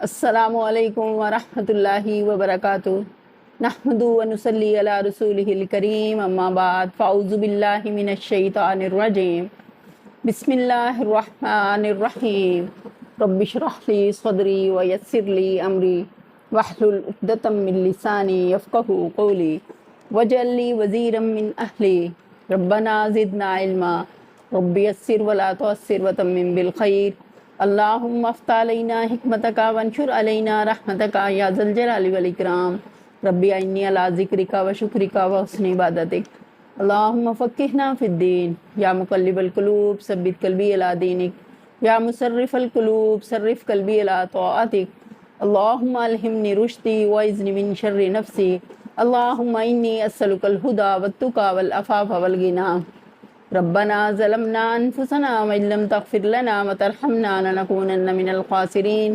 السلام علیکم ورحمۃ اللہ وبرکاتہ۔ نحمدہ و نصلی علی رسولہ الکریم، اما بعد، فاعوذ باللہ من الشیطان الرجیم، بسم اللہ الرحمن الرحیم۔ رب اشرح لی صدری ویسر لی امری واحلل عقدۃ من لسانی یفقہوا قولی واجعل لی وزیرا من اہلی ربنا زدنا علما رب یسر ولا تعسر وتمم بالخیر اللہم افتح علینا حکمتک وانشر علینا رحمتک یا ذا الجلال والاکرام ربی اعنی علی ذکرک و شکرک و حسن عبادتک اللہم فقہنا فی الدین یا مقلب القلوب ثبت قلبی علی دینک یا مصرف القلوب صرف قلبی علی طاعتک اللہم الہمنی رشدی واعذنی من شر نفسی اللہم انی اسألک الہدی والتقی والعفاف والغنی ربنا ظلمنا انفسنا وان لم تغفر لنا وترحمنا لنكونن من الخاسرين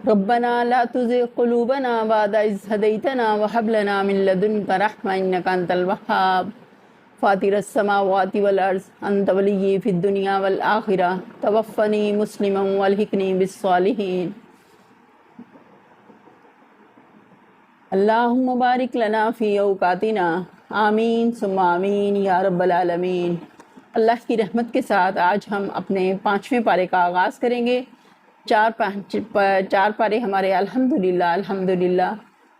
ربنا لا تزغ قلوبنا بعد إذ هديتنا وهب لنا من لدنك رحمة إنك أنت الوهاب فاطر السماوات والأرض أنت ولي في الدنيا والآخرة توفني مسلما والحقني بالصالحين اللهم بارك لنا في أوقاتنا آمین ثم آمین یا رب العالمین۔ اللہ کی رحمت کے ساتھ آج ہم اپنے 5ویں پارے کا آغاز کریں گے۔ چار پارے ہمارے الحمدللہ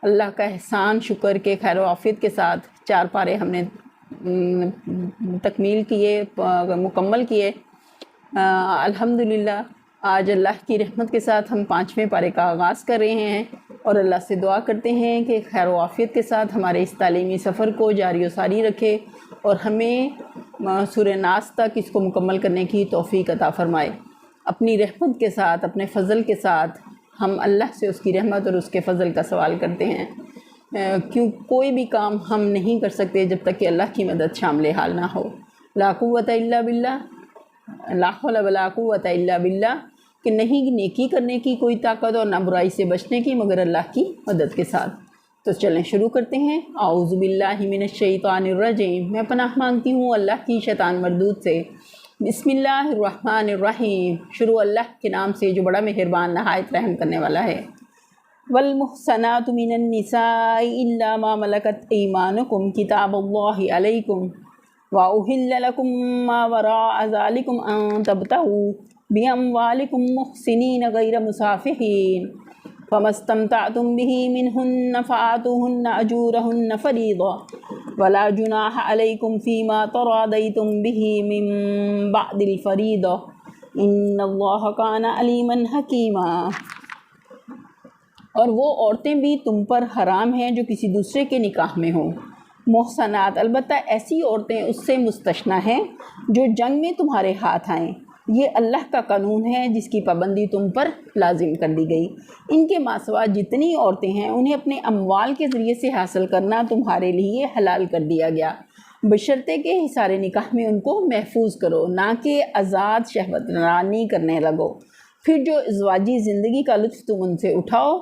اللہ کا احسان شکر کے خیر و عافیت کے ساتھ 4 پارے ہم نے مکمل کیے الحمدللہ۔ آج اللہ کی رحمت کے ساتھ ہم 5ویں پارے کا آغاز کر رہے ہیں اور اللہ سے دعا کرتے ہیں کہ خیر و عافیت کے ساتھ ہمارے اس تعلیمی سفر کو جاری و ساری رکھے اور ہمیں سورہ ناس تک اس کو مکمل کرنے کی توفیق عطا فرمائے۔ اپنی رحمت کے ساتھ، اپنے فضل کے ساتھ ہم اللہ سے اس کی رحمت اور اس کے فضل کا سوال کرتے ہیں، کوئی بھی کام ہم نہیں کر سکتے جب تک کہ اللہ کی مدد شامل حال نہ ہو۔ لا قوت الا باللہ، لا حول ولا قوت الا باللہ، کہ نہیں نیکی کرنے کی کوئی طاقت اور نہ برائی سے بچنے کی مگر اللہ کی مدد کے ساتھ۔ تو چلیں شروع کرتے ہیں۔ اعوذ باللہ من الشیطان الرجیم، میں پناہ مانگتی ہوں اللہ کی شیطان مردود سے۔ بسم اللہ الرحمن الرحیم، شروع اللہ کے نام سے جو بڑا مہربان نہایت رحم کرنے والا ہے۔ والمحصنات من النساء الا ما ملکت ایمانکم کتاب اللہ علیکم وأحل لكم ما وراء ذلكم أن تبتغوا بأموالكم محسنين غير مسافحين فما استمتعتم به منهن فآتوهن أجورهن فريضة ولا جناح عليكم فيما تراضيتم به من بعد الفريضة إن الله كان عليما حكيما۔ اور وہ عورتیں بھی تم پر حرام ہیں جو کسی دوسرے کے نکاح میں ہوں، محسنات، البتہ ایسی عورتیں اس سے مستثنی ہیں جو جنگ میں تمہارے ہاتھ آئیں۔ یہ اللہ کا قانون ہے جس کی پابندی تم پر لازم کر دی گئی۔ ان کے ماسوا جتنی عورتیں ہیں انہیں اپنے اموال کے ذریعے سے حاصل کرنا تمہارے لیے حلال کر دیا گیا، بشرطے کہ حصار نکاح میں ان کو محفوظ کرو، نہ کہ آزاد شہوت رانی کرنے لگو۔ پھر جو ازواجی زندگی کا لطف تم ان سے اٹھاؤ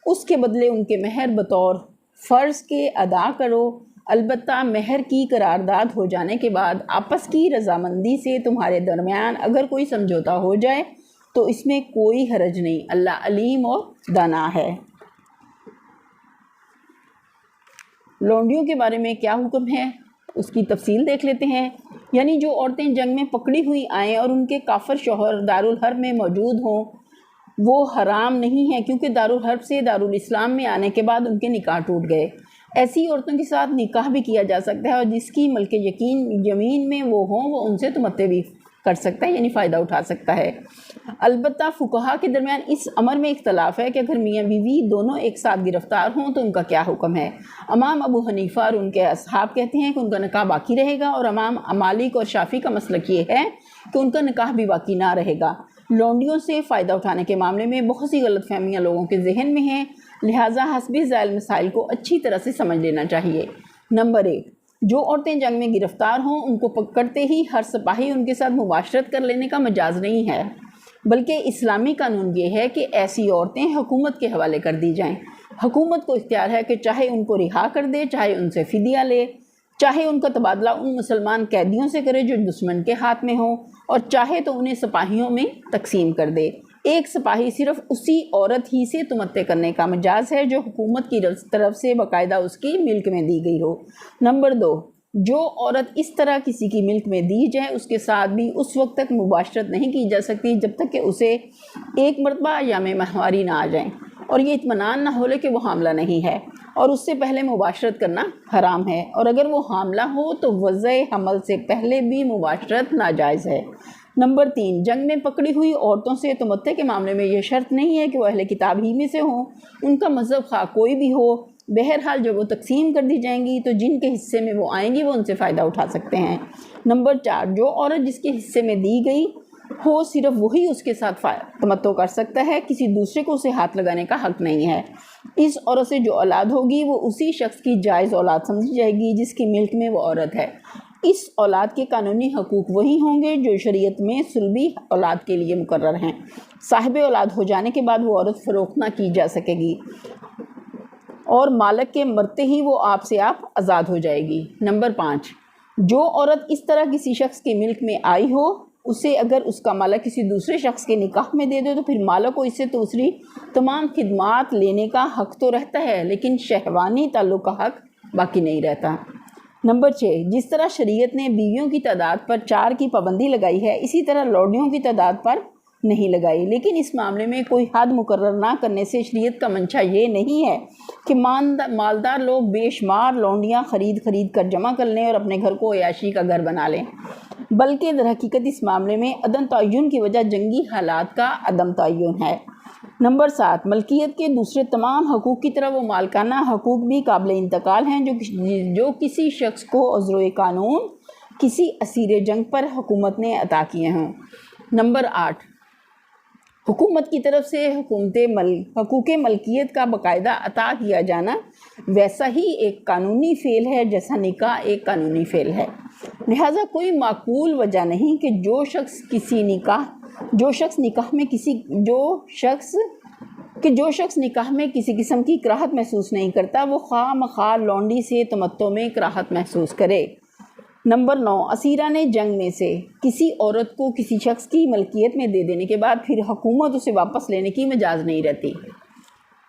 اس کے بدلے ان کے مہر بطور فرض کے ادا کرو، البتہ مہر کی قرارداد ہو جانے کے بعد آپس کی رضامندی سے تمہارے درمیان اگر کوئی سمجھوتا ہو جائے تو اس میں کوئی حرج نہیں، اللہ علیم اور دانا ہے۔ لونڈیوں کے بارے میں کیا حکم ہے اس کی تفصیل دیکھ لیتے ہیں۔ یعنی جو عورتیں جنگ میں پکڑی ہوئی آئیں اور ان کے کافر شوہر دارالحرب میں موجود ہوں وہ حرام نہیں ہیں، کیونکہ دارالحرب سے دارالاسلام میں آنے کے بعد ان کے نکاح ٹوٹ گئے۔ ایسی عورتوں کے ساتھ نکاح بھی کیا جا سکتا ہے اور جس کی ملک یمین میں وہ ہوں وہ ان سے تمتع بھی کر سکتا ہے، یعنی فائدہ اٹھا سکتا ہے۔ البتہ فقہا کے درمیان اس امر میں اختلاف ہے کہ اگر میاں بیوی دونوں ایک ساتھ گرفتار ہوں تو ان کا کیا حکم ہے۔ امام ابو حنیفہ اور ان کے اصحاب کہتے ہیں کہ ان کا نکاح باقی رہے گا، اور امام مالک اور شافعی کا مسلک یہ ہے کہ ان کا نکاح بھی باقی نہ رہے گا۔ لونڈیوں سے فائدہ اٹھانے کے معاملے میں بہت سی غلط فہمیاں لوگوں کے ذہن میں ہیں، لہٰذا حسب ذیل مسائل کو اچھی طرح سے سمجھ لینا چاہیے۔ نمبر 1، جو عورتیں جنگ میں گرفتار ہوں ان کو پکڑتے ہی ہر سپاہی ان کے ساتھ مباشرت کر لینے کا مجاز نہیں ہے، بلکہ اسلامی قانون یہ ہے کہ ایسی عورتیں حکومت کے حوالے کر دی جائیں۔ حکومت کو اختیار ہے کہ چاہے ان کو رہا کر دے، چاہے ان سے فدیہ لے، چاہے ان کا تبادلہ ان مسلمان قیدیوں سے کرے جو دشمن کے ہاتھ میں ہوں، اور چاہے تو انہیں سپاہیوں میں تقسیم کر دے۔ ایک سپاہی صرف اسی عورت ہی سے تمتع کرنے کا مجاز ہے جو حکومت کی طرف سے باقاعدہ اس کی ملک میں دی گئی ہو۔ نمبر 2، جو عورت اس طرح کسی کی ملک میں دی جائے اس کے ساتھ بھی اس وقت تک مباشرت نہیں کی جا سکتی جب تک کہ اسے ایک مرتبہ ایام ماہواری نہ آ جائیں اور یہ اطمینان نہ ہو لے کہ وہ حاملہ نہیں ہے، اور اس سے پہلے مباشرت کرنا حرام ہے، اور اگر وہ حاملہ ہو تو وضع حمل سے پہلے بھی مباشرت ناجائز ہے۔ نمبر 3، جنگ میں پکڑی ہوئی عورتوں سے تمتع کے معاملے میں یہ شرط نہیں ہے کہ وہ اہل کتاب ہی میں سے ہوں، ان کا مذہب خواہ کوئی بھی ہو، بہرحال جب وہ تقسیم کر دی جائیں گی تو جن کے حصے میں وہ آئیں گی وہ ان سے فائدہ اٹھا سکتے ہیں۔ نمبر 4، جو عورت جس کے حصے میں دی گئی ہو صرف وہی اس کے ساتھ تمتع کر سکتا ہے، کسی دوسرے کو اسے ہاتھ لگانے کا حق نہیں ہے۔ اس عورت سے جو اولاد ہوگی وہ اسی شخص کی جائز اولاد سمجھی جائے گی جس کی ملک میں وہ عورت ہے۔ اس اولاد کے قانونی حقوق وہی ہوں گے جو شریعت میں صلبی اولاد کے لیے مقرر ہیں۔ صاحب اولاد ہو جانے کے بعد وہ عورت فروخت نہ کی جا سکے گی اور مالک کے مرتے ہی وہ آپ سے آزاد ہو جائے گی۔ نمبر 5، جو عورت اس طرح کسی شخص کی ملک میں آئی ہو اسے اگر اس کا مالک کسی دوسرے شخص کے نکاح میں دے دے تو پھر مالک کو اس سے دوسری تمام خدمات لینے کا حق تو رہتا ہے لیکن شہوانی تعلق کا حق باقی نہیں رہتا۔ نمبر 6، جس طرح شریعت نے بیویوں کی تعداد پر 4 کی پابندی لگائی ہے اسی طرح لوڈیوں کی تعداد پر نہیں لگائی، لیکن اس معاملے میں کوئی حد مقرر نہ کرنے سے شریعت کا منشا یہ نہیں ہے کہ مالدار لوگ بے شمار لونڈیاں خرید کر جمع کر لیں اور اپنے گھر کو عیاشی کا گھر بنا لیں، بلکہ در حقیقت اس معاملے میں عدم تعین کی وجہ جنگی حالات کا عدم تعین ہے۔ نمبر 7، ملکیت کے دوسرے تمام حقوق کی طرح وہ مالکانہ حقوق بھی قابل انتقال ہیں جو کسی شخص کو عذر قانون کسی اسیر جنگ پر حکومت نے عطا کیے ہوں۔ نمبر 8، حکومت کی طرف سے حقوق ملکیت کا باقاعدہ عطا کیا جانا ویسا ہی ایک قانونی فعل ہے جیسا نکاح ایک قانونی فعل ہے، لہٰذا کوئی معقول وجہ نہیں کہ جو شخص نکاح میں کسی قسم کی کراہت محسوس نہیں کرتا وہ خواہ مخواہ لونڈی سے تمتع میں کراہت محسوس کرے۔ نمبر 9، اسیرہ نے جنگ میں سے کسی عورت کو کسی شخص کی ملکیت میں دے دینے کے بعد پھر حکومت اسے واپس لینے کی مجاز نہیں رہتی،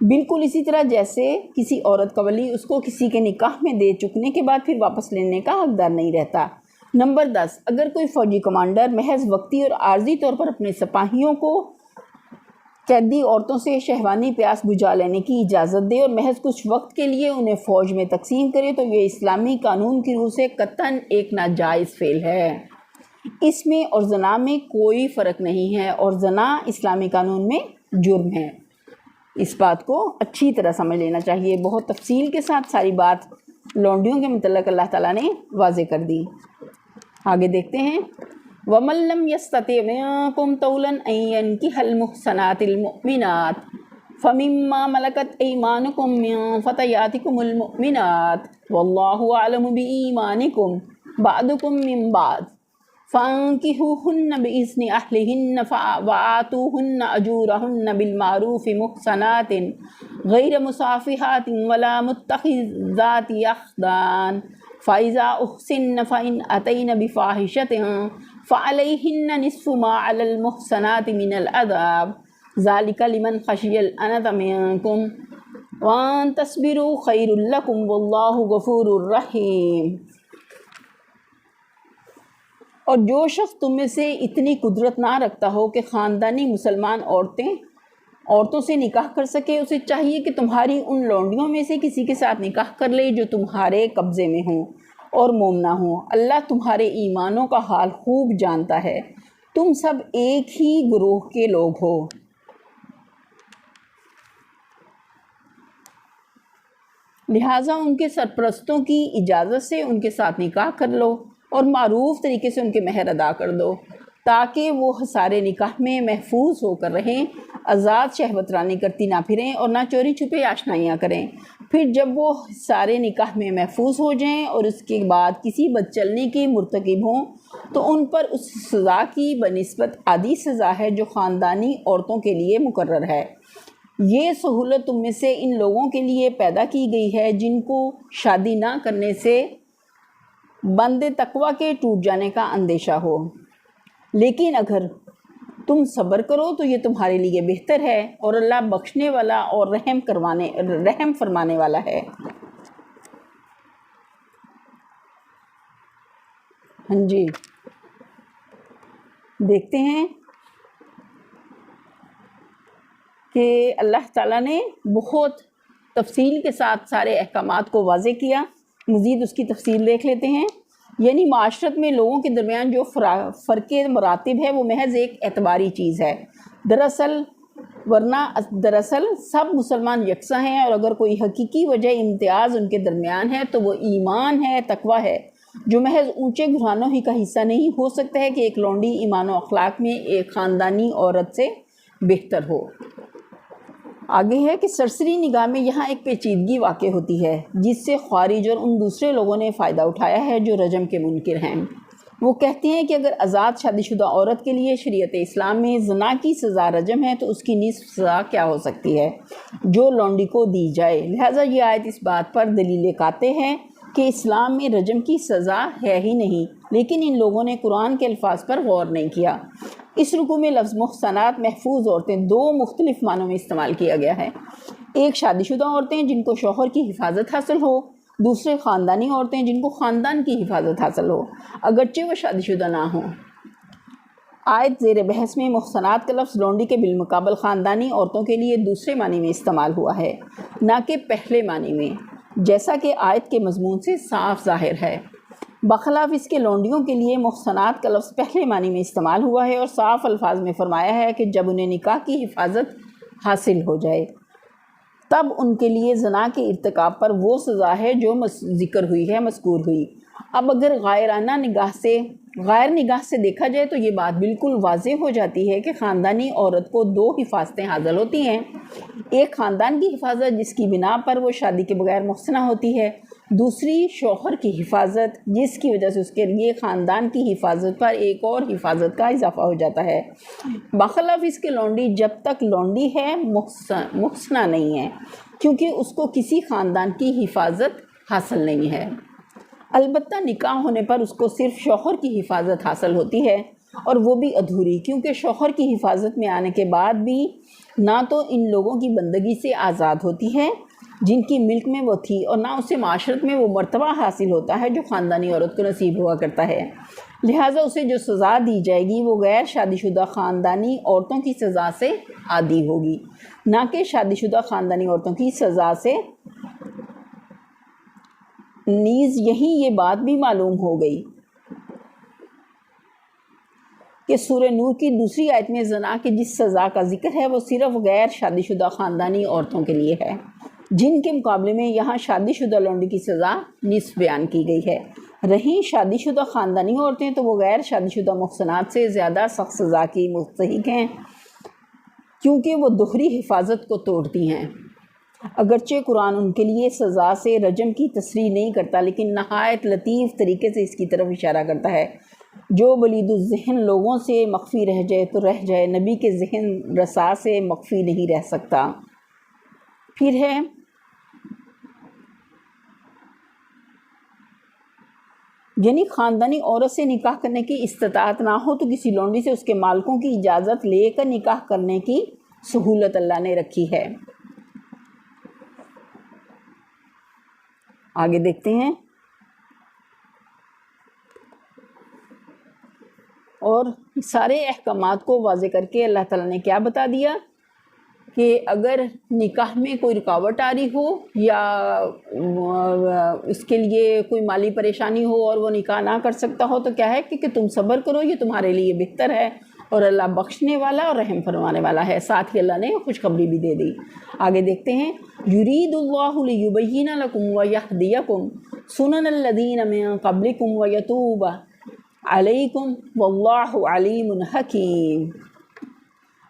بالکل اسی طرح جیسے کسی عورت کا ولی اس کو کسی کے نکاح میں دے چکنے کے بعد پھر واپس لینے کا حقدار نہیں رہتا۔ نمبر 10، اگر کوئی فوجی کمانڈر محض وقتی اور عارضی طور پر اپنے سپاہیوں کو قیدی عورتوں سے شہوانی پیاس بجھا لینے کی اجازت دے اور محض کچھ وقت کے لیے انہیں فوج میں تقسیم کرے تو یہ اسلامی قانون کی روح سے قطعاً ایک ناجائز فعل ہے۔ اس میں اور زنا میں کوئی فرق نہیں ہے اور زنا اسلامی قانون میں جرم ہے۔ اس بات کو اچھی طرح سمجھ لینا چاہیے۔ بہت تفصیل کے ساتھ ساری بات لونڈیوں کے متعلق اللہ تعالیٰ نے واضح کر دی۔ آگے دیکھتے ہیں، وَمَن لَّمْ يَسْتَطِعْ مِنكُمْ طَوْلًا أَن يَنكِحَ الْمُحْصَنَاتِ الْمُؤْمِنَاتِ فَمِمَّا مَلَكَتْ أَيْمَانُكُم مِّن فَتَيَاتِكُمُ الْمُؤْمِنَاتِ وَاللَّهُ أَعْلَمُ بِإِيمَانِكُم بَعْضُكُم مِّن بَعْضٍ فَانكِحُوهُنَّ بِإِذْنِ أَهْلِهِنَّ وَآتُوهُنَّ أُجُورَهُنَّ بِالْمَعْرُوفِ مُحْصَنَاتٍ غَيْرَ مُسَافِحَاتٍ وَلَا مُتَّخِذَاتِ أَخْدَانٍ فَإِذَا أُحْصِنَّ فَإِنْ أَتَيْنَ بِفَاحِشَةٍ فَعَلَيْهِنَّ نِصْفُ مَا عَلَى الْمُحْصَنَاتِ مِنَ الْعَذَابِ ذَلِكَ لِمَنْ خَشِيَ الْعَنَتَ مِنكُمْ وَأَن تَصْبِرُوا خَيْرٌ لَّكُمْ وَاللَّهُ غَفُورٌ رَّحِيمٌ۔ اور جو شخص تم میں سے اتنی قدرت نہ رکھتا ہو کہ خاندانی مسلمان عورتوں سے نکاح کر سکے اسے چاہیے کہ تمہاری ان لونڈیوں میں سے کسی کے ساتھ نکاح کر لے جو تمہارے قبضے میں ہوں اور مومنہ ہوں۔ اللہ تمہارے ایمانوں کا حال خوب جانتا ہے، تم سب ایک ہی گروہ کے لوگ ہو۔ لہٰذا ان کے سرپرستوں کی اجازت سے ان کے ساتھ نکاح کر لو اور معروف طریقے سے ان کے مہر ادا کر دو تاکہ وہ سارے نکاح میں محفوظ ہو کر رہیں، آزاد شہوت رانی کرتی نہ پھریں اور نہ چوری چھپے آشنائیاں کریں۔ پھر جب وہ سارے نکاح میں محفوظ ہو جائیں اور اس کے بعد کسی بدچلنی کی مرتکب ہوں تو ان پر اس سزا کی بنسبت عادی سزا ہے جو خاندانی عورتوں کے لیے مقرر ہے۔ یہ سہولت تم میں سے ان لوگوں کے لیے پیدا کی گئی ہے جن کو شادی نہ کرنے سے بند تقوی کے ٹوٹ جانے کا اندیشہ ہو، لیکن اگر تم صبر کرو تو یہ تمہارے لیے بہتر ہے، اور اللہ بخشنے والا اور رحم فرمانے والا ہے۔ ہاں جی، دیکھتے ہیں کہ اللہ تعالیٰ نے بہت تفصیل کے ساتھ سارے احکامات کو واضح کیا۔ مزید اس کی تفصیل دیکھ لیتے ہیں۔ یعنی معاشرت میں لوگوں کے درمیان جو فرق مراتب ہے وہ محض ایک اعتباری چیز ہے، دراصل سب مسلمان یکساں ہیں، اور اگر کوئی حقیقی وجہ امتیاز ان کے درمیان ہے تو وہ ایمان ہے، تقویٰ ہے، جو محض اونچے گھرانوں ہی کا حصہ نہیں ہو سکتا ہے کہ ایک لونڈی ایمان و اخلاق میں ایک خاندانی عورت سے بہتر ہو۔ آگے ہے کہ سرسری نگاہ میں یہاں ایک پیچیدگی واقع ہوتی ہے جس سے خوارج اور ان دوسرے لوگوں نے فائدہ اٹھایا ہے جو رجم کے منکر ہیں۔ وہ کہتے ہیں کہ اگر آزاد شادی شدہ عورت کے لیے شریعت اسلام میں زنا کی سزا رجم ہے تو اس کی نصف سزا کیا ہو سکتی ہے جو لونڈی کو دی جائے؟ لہٰذا یہ آیت اس بات پر دلیل قاطع ہے کہ اسلام میں رجم کی سزا ہے ہی نہیں، لیکن ان لوگوں نے قرآن کے الفاظ پر غور نہیں کیا۔ اس رکوع میں لفظ محصنات محفوظ عورتیں دو مختلف معنوں میں استعمال کیا گیا ہے۔ ایک شادی شدہ عورتیں جن کو شوہر کی حفاظت حاصل ہو، دوسرے خاندانی عورتیں جن کو خاندان کی حفاظت حاصل ہو اگرچہ وہ شادی شدہ نہ ہوں۔ آیت زیر بحث میں محصنات کا لفظ لونڈی کے بالمقابل خاندانی عورتوں کے لیے دوسرے معنی میں استعمال ہوا ہے، نہ کہ پہلے معنی میں، جیسا کہ آیت کے مضمون سے صاف ظاہر ہے۔ بخلاف اس کے لونڈیوں کے لیے محصنات کا لفظ پہلے معنی میں استعمال ہوا ہے اور صاف الفاظ میں فرمایا ہے کہ جب انہیں نکاح کی حفاظت حاصل ہو جائے تب ان کے لیے زنا کے ارتکاب پر وہ سزا ہے جو مذکور ہوئی۔ اب اگر غیر نگاہ سے دیکھا جائے تو یہ بات بالکل واضح ہو جاتی ہے کہ خاندانی عورت کو دو حفاظتیں حاصل ہوتی ہیں، ایک خاندان کی حفاظت جس کی بنا پر وہ شادی کے بغیر محصنہ ہوتی ہے، دوسری شوہر کی حفاظت جس کی وجہ سے اس کے لیے خاندان کی حفاظت پر ایک اور حفاظت کا اضافہ ہو جاتا ہے۔ بخلاف اس کے لونڈی جب تک لونڈی ہے محصنہ نہیں ہے، کیونکہ اس کو کسی خاندان کی حفاظت حاصل نہیں ہے۔ البتہ نکاح ہونے پر اس کو صرف شوہر کی حفاظت حاصل ہوتی ہے، اور وہ بھی ادھوری، کیونکہ شوہر کی حفاظت میں آنے کے بعد بھی نہ تو ان لوگوں کی بندگی سے آزاد ہوتی ہے جن کی ملک میں وہ تھی، اور نہ اسے معاشرت میں وہ مرتبہ حاصل ہوتا ہے جو خاندانی عورت کو نصیب ہوا کرتا ہے۔ لہٰذا اسے جو سزا دی جائے گی وہ غیر شادی شدہ خاندانی عورتوں کی سزا سے عادی ہوگی، نہ کہ شادی شدہ خاندانی عورتوں کی سزا سے۔ نیز یہی یہ بات بھی معلوم ہو گئی کہ سورہ نور کی دوسری آیت میں زنا کی جس سزا کا ذکر ہے وہ صرف غیر شادی شدہ خاندانی عورتوں کے لیے ہے، جن کے مقابلے میں یہاں شادی شدہ لونڈی کی سزا نصف بیان کی گئی ہے۔ رہیں شادی شدہ خاندانی عورتیں تو وہ غیر شادی شدہ محصنات سے زیادہ سخت سزا کی مستحق ہیں، کیونکہ وہ دوہری حفاظت کو توڑتی ہیں۔ اگرچہ قرآن ان کے لیے سزا سے رجم کی تصریح نہیں کرتا، لیکن نہایت لطیف طریقے سے اس کی طرف اشارہ کرتا ہے۔ جو بلید الذہن لوگوں سے مخفی رہ جائے تو رہ جائے، نبی کے ذہن رسا سے مخفی نہیں رہ سکتا۔ پھر ہے یعنی خاندانی عورت سے نکاح کرنے کی استطاعت نہ ہو تو کسی لونڈی سے اس کے مالکوں کی اجازت لے کر نکاح کرنے کی سہولت اللہ نے رکھی ہے۔ آگے دیکھتے ہیں، اور سارے احکامات کو واضح کر کے اللہ تعالیٰ نے کیا بتا دیا کہ اگر نکاح میں کوئی رکاوٹ آ رہی ہو یا اس کے لیے کوئی مالی پریشانی ہو اور وہ نکاح نہ کر سکتا ہو تو کیا ہے کہ تم صبر کرو، یہ تمہارے لیے بہتر ہے، اور اللہ بخشنے والا اور رحم فرمانے والا ہے۔ ساتھ ہی اللہ نے خوشخبری بھی دے دی۔ آگے دیکھتے ہیں، یرید اللہ لیبین لکم ویہدیکم سنن الذین من قبلکم ویتوب علیکم واللہ علیم حکیم۔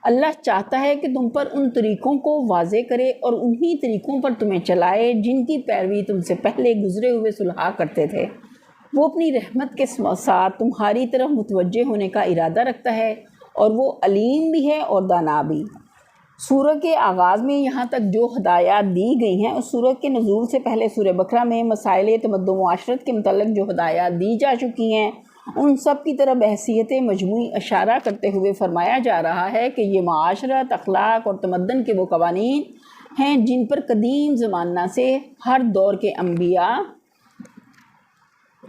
اللہ چاہتا ہے کہ تم پر ان طریقوں کو واضح کرے اور انہی طریقوں پر تمہیں چلائے جن کی پیروی تم سے پہلے گزرے ہوئے صلحاء کرتے تھے۔ وہ اپنی رحمت کے ساتھ تمہاری طرف متوجہ ہونے کا ارادہ رکھتا ہے، اور وہ علیم بھی ہے اور دانا بھی۔ سورہ کے آغاز میں یہاں تک جو ہدایات دی گئی ہیں، اس سورہ کے نزول سے پہلے سورہ بقرہ میں مسائل تمدن و معاشرت کے متعلق جو ہدایات دی جا چکی ہیں ان سب کی طرف بحیثیت مجموعی اشارہ کرتے ہوئے فرمایا جا رہا ہے کہ یہ معاشرت، اخلاق اور تمدن کے وہ قوانین ہیں جن پر قدیم زمانہ سے ہر دور کے انبیاء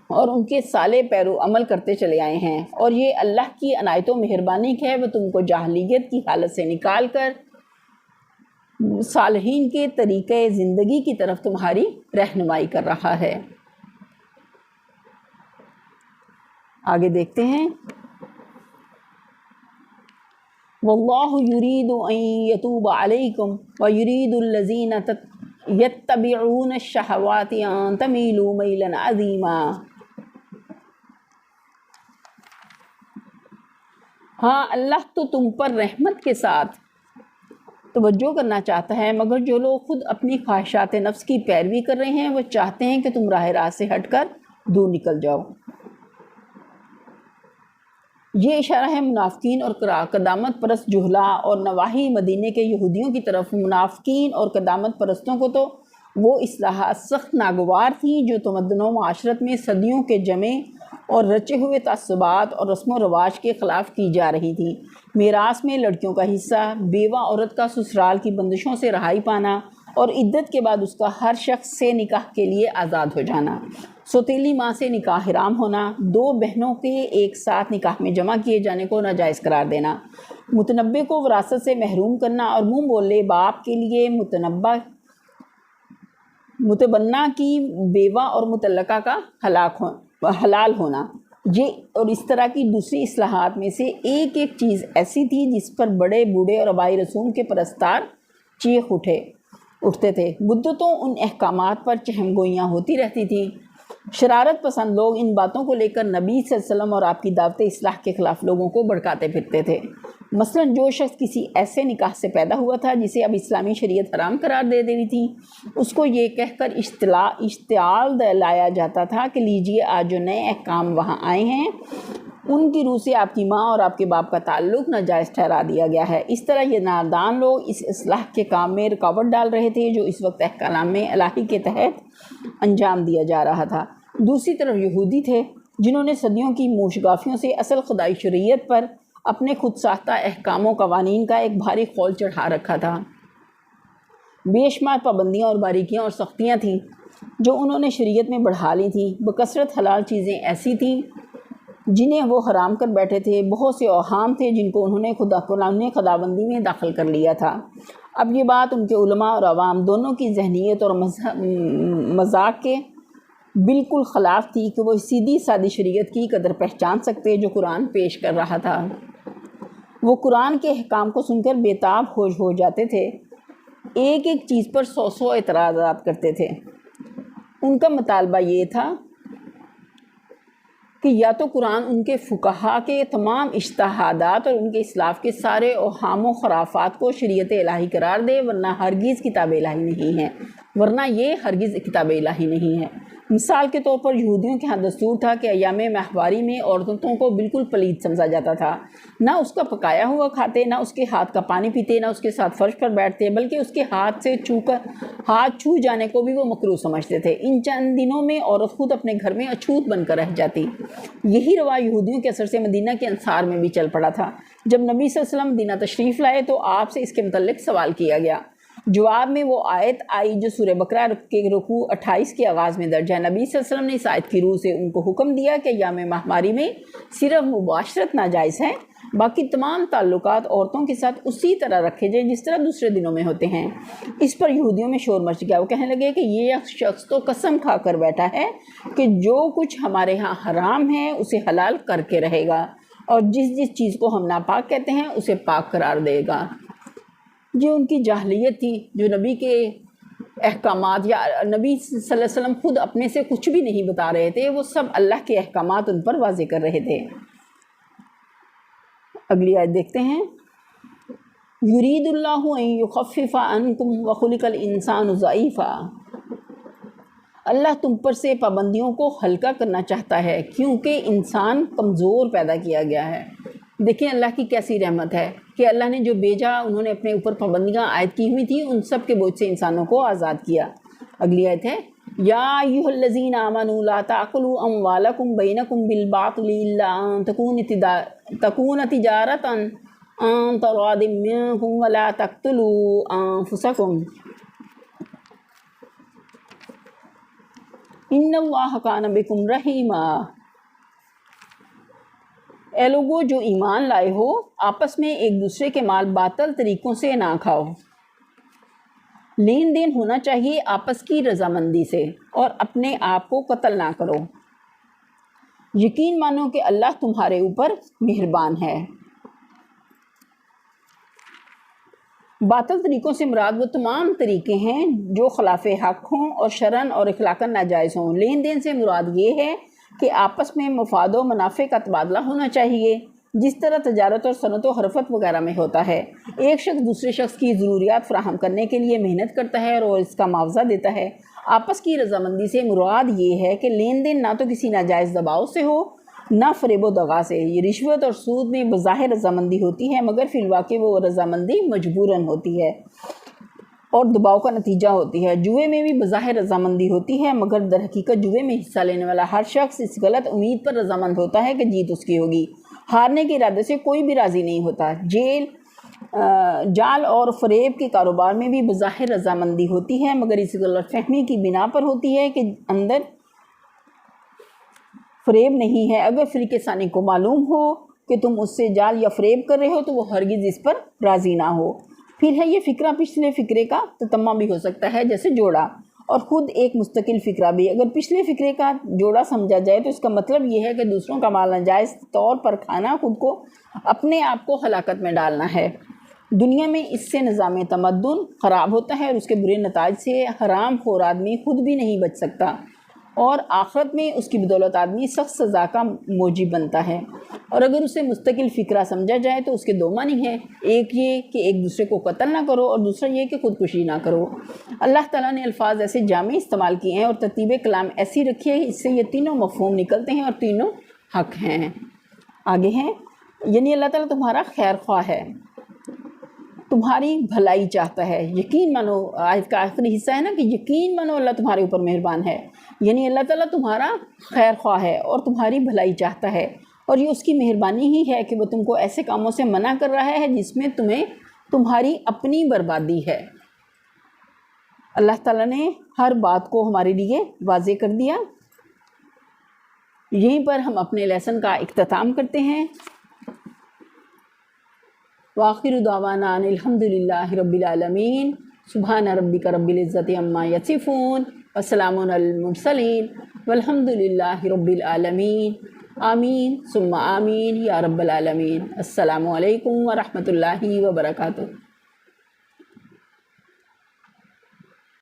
اور ان کے صالح پیرو عمل کرتے چلے آئے ہیں، اور یہ اللہ کی عنایت و مہربانی ہے، وہ تم کو جاہلیت کی حالت سے نکال کر صالحین کے طریقے زندگی کی طرف تمہاری رہنمائی کر رہا ہے۔ آگے دیکھتے ہیں، واللہ یرید ان یتوب علیکم ویرید الذین یتبعون الشہوات ان تمیلوا میلا عظیما۔ ہاں، اللہ تو تم پر رحمت کے ساتھ توجہ کرنا چاہتا ہے، مگر جو لوگ خود اپنی خواہشات نفس کی پیروی کر رہے ہیں وہ چاہتے ہیں کہ تم راہ راست سے ہٹ کر دور نکل جاؤ۔ یہ اشارہ ہے منافقین اور قدامت پرست جہلاء اور نواحی مدینے کے یہودیوں کی طرف۔ منافقین اور قدامت پرستوں کو تو وہ اصلاحات سخت ناگوار تھیں جو تمدن و معاشرت میں صدیوں کے جمے اور رچے ہوئے تعصبات اور رسم و رواج کے خلاف کی جا رہی تھیں۔ میراث میں لڑکیوں کا حصہ، بیوہ عورت کا سسرال کی بندشوں سے رہائی پانا، اور عدت کے بعد اس کا ہر شخص سے نکاح کے لیے آزاد ہو جانا، سوتیلی ماں سے نکاح حرام ہونا، دو بہنوں کے ایک ساتھ نکاح میں جمع کیے جانے کو ناجائز قرار دینا، متنبع کو وراثت سے محروم کرنا اور منہ بولے باپ کے لیے متبنہ کی بیوہ اور مطلقہ کا حلال ہونا، یہ اور اس طرح کی دوسری اصلاحات میں سے ایک ایک چیز ایسی تھی جس پر بڑے بوڑھے اور آبائی رسوم کے پرستار چیخ اٹھتے تھے۔ مدتوں ان احکامات پر چہم گوئیاں ہوتی رہتی تھیں۔ شرارت پسند لوگ ان باتوں کو لے کر نبی صلی اللہ علیہ وسلم اور آپ کی دعوت اصلاح کے خلاف لوگوں کو بھڑکاتے پھرتے تھے۔ مثلاً جو شخص کسی ایسے نکاح سے پیدا ہوا تھا جسے اب اسلامی شریعت حرام قرار دے رہی تھی، اس کو یہ کہہ کر اشتعال دلایا جاتا تھا کہ لیجئے آج جو نئے احکام وہاں آئے ہیں ان کی روح سے آپ کی ماں اور آپ کے باپ کا تعلق ناجائز ٹھہرا دیا گیا ہے۔ اس طرح یہ نادان لوگ اس اصلاح کے کام میں رکاوٹ ڈال رہے تھے جو اس وقت احکام الہی کے تحت انجام دیا جا رہا تھا۔ دوسری طرف یہودی تھے جنہوں نے صدیوں کی موشگافیوں سے اصل خدائی شریعت پر اپنے خود ساختہ احکام و قوانین کا ایک بھاری خول چڑھا رکھا تھا۔ بے شمار پابندیاں اور باریکیاں اور سختیاں تھیں جو انہوں نے شریعت میں بڑھا لی تھیں۔ بکثرت حلال چیزیں ایسی تھیں جنہیں وہ حرام کر بیٹھے تھے، بہت سے اوہام تھے جن کو انہوں نے خداوندی میں داخل کر لیا تھا۔ اب یہ بات ان کے علماء اور عوام دونوں کی ذہنیت اور مذاق کے بالکل خلاف تھی کہ وہ سیدھی سادی شریعت کی قدر پہچان سکتے جو قرآن پیش کر رہا تھا۔ وہ قرآن کے احکام کو سن کر بے تاب ہو جاتے تھے، ایک ایک چیز پر 100 اعتراضات کرتے تھے۔ ان کا مطالبہ یہ تھا کہ یا تو قرآن ان کے فقہا کے تمام اجتہادات اور ان کے اسلاف کے سارے اوہام و خرافات کو شریعت الہی قرار دے، ورنہ ہرگز کتاب الہی نہیں ہے، ورنہ یہ ہرگز کتاب الہی نہیں ہے۔ مثال کے طور پر یہودیوں کے ہاں دستور تھا کہ ایام ماہواری میں عورتوں کو بالکل پلید سمجھا جاتا تھا، نہ اس کا پکایا ہوا کھاتے، نہ اس کے ہاتھ کا پانی پیتے، نہ اس کے ساتھ فرش پر بیٹھتے، بلکہ اس کے ہاتھ چھو جانے کو بھی وہ مکروہ سمجھتے تھے۔ ان چند دنوں میں عورت خود اپنے گھر میں اچھوت بن کر رہ جاتی۔ یہی رواج یہودیوں کے اثر سے مدینہ کے انصار میں بھی چل پڑا تھا۔ جب نبی صلی اللہ علیہ وسلم مدینہ تشریف لائے تو آپ سے اس کے متعلق سوال کیا گیا۔ جواب میں وہ آیت آئی جو سورہ بقرہ کے رکوع 28 کے آغاز میں درج ہے۔ نبی صلی اللہ علیہ وسلم نے اس آیت کی روح سے ان کو حکم دیا کہ ایام ماہواری میں صرف مباشرت ناجائز ہے، باقی تمام تعلقات عورتوں کے ساتھ اسی طرح رکھے جائیں جس طرح دوسرے دنوں میں ہوتے ہیں۔ اس پر یہودیوں میں شور مچ گیا۔ وہ کہنے لگے کہ یہ شخص تو قسم کھا کر بیٹھا ہے کہ جو کچھ ہمارے ہاں حرام ہے اسے حلال کر کے رہے گا، اور جس چیز کو ہم ناپاک کہتے ہیں اسے پاک قرار دے گا۔ یہ ان کی جاہلیت تھی جو نبی کے احکامات یا نبی صلی اللہ علیہ وسلم خود اپنے سے کچھ بھی نہیں بتا رہے تھے، وہ سب اللہ کے احکامات ان پر واضح کر رہے تھے۔ اگلی آیت دیکھتے ہیں، یرید اللہ ان یخفف عنکم وخلق الانسان ضعیفا۔ اللہ تم پر سے پابندیوں کو ہلکا کرنا چاہتا ہے کیونکہ انسان کمزور پیدا کیا گیا ہے۔ دیکھیں اللہ کی کیسی رحمت ہے کہ اللہ نے جو بھیجا انہوں نے اپنے اوپر پابندیاں عائد کی ہوئی تھیں، ان سب کے بوجھ سے انسانوں کو آزاد کیا۔ اگلی آیت ہے، یا ایھا الذین آمنوا لا تأکلوا اموالکم بینکم بالباطل الا ان تکون تجارۃ عن تراض منکم ولا تقتلوا انفسکم ان اللہ کان بکم رحیما۔ اے لوگو جو ایمان لائے ہو، آپس میں ایک دوسرے کے مال باطل طریقوں سے نہ کھاؤ۔ لین دین ہونا چاہیے آپس کی رضامندی سے، اور اپنے آپ کو قتل نہ کرو۔ یقین مانو کہ اللہ تمہارے اوپر مہربان ہے۔ باطل طریقوں سے مراد وہ تمام طریقے ہیں جو خلاف حق ہوں اور شرعاً اور اخلاقاً ناجائز ہوں۔ لین دین سے مراد یہ ہے کہ آپس میں مفاد و منافع کا تبادلہ ہونا چاہیے، جس طرح تجارت اور صنعت و حرفت وغیرہ میں ہوتا ہے۔ ایک شخص دوسرے شخص کی ضروریات فراہم کرنے کے لیے محنت کرتا ہے اور اس کا معاوضہ دیتا ہے۔ آپس کی رضامندی سے مراد یہ ہے کہ لین دین نہ تو کسی ناجائز دباؤ سے ہو، نہ فریب و دغا سے۔ یہ رشوت اور سود میں بظاہر رضامندی ہوتی ہے، مگر فی الواقع وہ رضامندی مجبوراً ہوتی ہے اور دباؤ کا نتیجہ ہوتی ہے۔ جوئے میں بھی بظاہر رضامندی ہوتی ہے، مگر در حقیقت جوئے میں حصہ لینے والا ہر شخص اس غلط امید پر رضامند ہوتا ہے کہ جیت اس کی ہوگی۔ ہارنے کے ارادے سے کوئی بھی راضی نہیں ہوتا۔ جال اور فریب کے کاروبار میں بھی بظاہر رضامندی ہوتی ہے، مگر اس غلط فہمی کی بنا پر ہوتی ہے کہ اندر فریب نہیں ہے۔ اگر فریق ثانی کو معلوم ہو کہ تم اس سے جال یا فریب کر رہے ہو تو وہ ہرگز اس پر راضی نہ ہو۔ پھر ہے یہ فکرہ پچھلے فکرے کا تتمہ بھی ہو سکتا ہے، جیسے جوڑا، اور خود ایک مستقل فکرہ بھی۔ اگر پچھلے فکرے کا جوڑا سمجھا جائے تو اس کا مطلب یہ ہے کہ دوسروں کا مال ناجائز طور پر کھانا خود کو اپنے آپ کو ہلاکت میں ڈالنا ہے۔ دنیا میں اس سے نظام تمدن خراب ہوتا ہے اور اس کے برے نتائج سے حرام خور آدمی خود بھی نہیں بچ سکتا، اور آخرت میں اس کی بدولت آدمی سخت سزا کا موجب بنتا ہے۔ اور اگر اسے مستقل فکرہ سمجھا جائے تو اس کے دو معنی ہیں، ایک یہ کہ ایک دوسرے کو قتل نہ کرو، اور دوسرا یہ کہ خودکشی نہ کرو۔ اللہ تعالیٰ نے الفاظ ایسے جامع استعمال کیے ہیں اور ترتیب کلام ایسی رکھی ہے، اس سے یہ تینوں مفہوم نکلتے ہیں اور تینوں حق ہیں۔ آگے ہیں، یعنی اللہ تعالیٰ تمہارا خیر خواہ ہے، تمہاری بھلائی چاہتا ہے۔ یقین مانو، آیت کا آخری حصہ ہے نا کہ یقین مانو اللہ تمہارے اوپر مہربان ہے، یعنی اللہ تعالیٰ تمہارا خیر خواہ ہے اور تمہاری بھلائی چاہتا ہے، اور یہ اس کی مہربانی ہی ہے کہ وہ تم کو ایسے کاموں سے منع کر رہا ہے جس میں تمہاری اپنی بربادی ہے۔ اللہ تعالیٰ نے ہر بات کو ہمارے لیے واضح کر دیا۔ یہیں پر ہم اپنے لیسن کا اختتام کرتے ہیں۔ وآخر دعوانا ان الحمد للہ رب العالمین، سبحان ربک رب العزت عما یصفون، وسلام علی المرسلین، والحمد للہ رب العالمین۔ آمین ثم آمین یا رب العالمین۔ السلام علیکم ورحمۃ اللہ وبرکاتہ۔